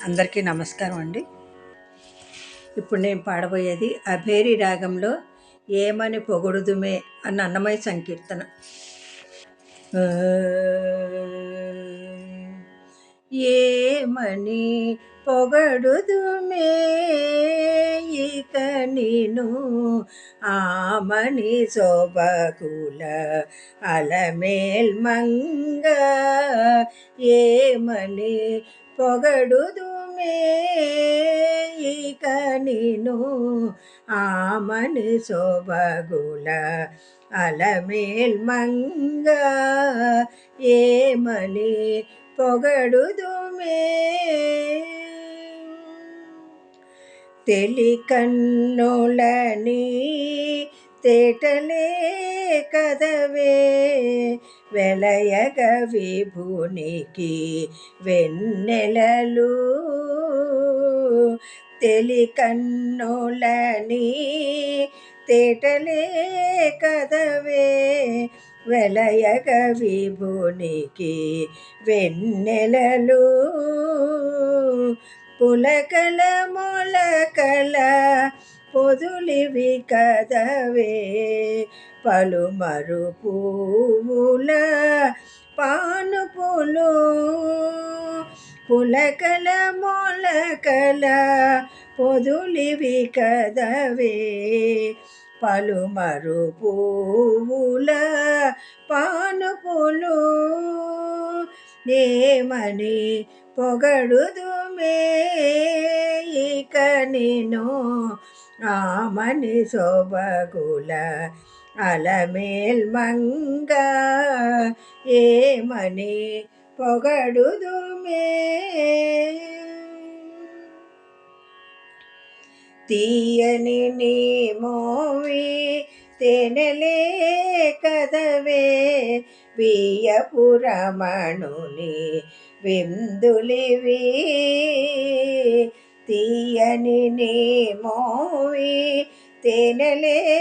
అందరికీ నమస్కారం అండి. ఇప్పుడు నేను పాడబోయేది అభేరి రాగంలో ఏమని పొగడుదుమే అన్న అన్నమయ్య సంకీర్తన. ఏమని పొగడుదుమే ఇక నిను ఆమని శోభకుల అలమేల్ మంగ. ఏమని పొగడుదుమే ఇక నిను ఆమని శోభగుల అలమేల్ మంగ. ఏమని పొగడుదుమే తెలికన్నులని తేటలే కదవే వెలయగ విభునికి వెన్నెలలు. తెలికన్నులని తేటలే కదవే వెలయగ విభునికి వెన్నెలలు. పులకల మొలకల పొదులివి కదవే పలుమరు పువ్వుల పానుపులు. పులకల మొలకల పొదులివి కదవే పలుమరు పువ్వుల పానుపులు. ఏమని పొగడుదుమే ఇక నిను ఆమని శోభగుల అలమేల్ మంగ. ఏమని పొగడుదుమే తీయని నీ మోవి తేనెలే కదవే వియ్యపురమణుని విందులివి. తీయని నీ మోవి తేనెలే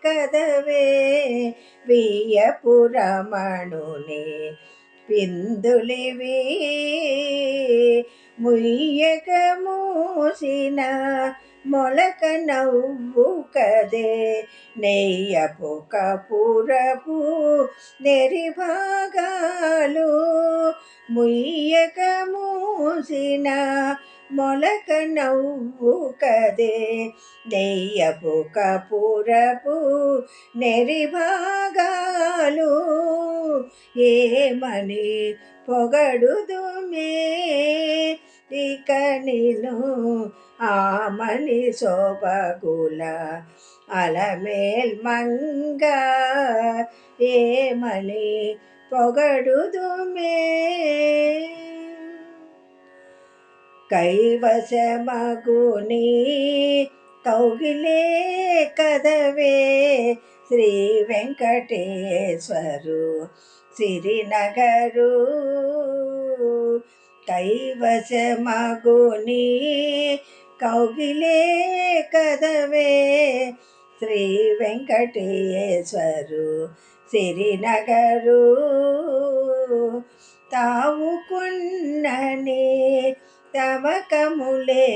కదవే వియ్యపురమణుని విందులివి. ముయ్యక మూసిన మొలక నవ్వు కదే నెయ్యపు కపురపు నెరిభాగాలు. ముయ్యక మూసిన మొలక నవ్వు కదే నెయ్యపు కపురపు నెరిభాగాలు. ఏమని పొగడుదుమే ఇక నిను ఆమని శోభగుల అలమేల్ మంగ. ఏమని పొగడుదుమే కైవశమగుని కౌగిలే కదవే శ్రీ వెంకటేశ్వరు సిరినగరు. కైవశమగుని కౌగిలే కదవే శ్రీ వెంకటేశ్వరు సిరినగరు. తావు కొన్ననే తమకములే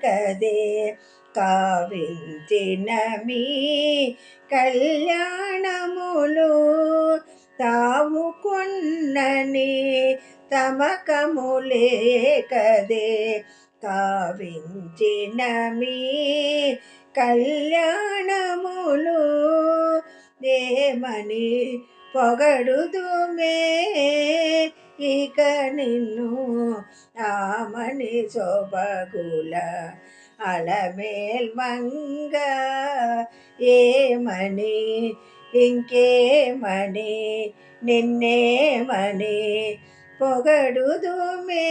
కదే కావించిన మీ కళ్యాణములు. తావు కొన్నని తమకములే కదే కావించిన మీ కళ్యాణములు. ఏమని పొగడుదుమే ఇక నిన్ను ఆమని శోభగుల అలమేల్ మంగ. ఏమని ఇంకేమని నిన్నేమని పొగడుదుమే.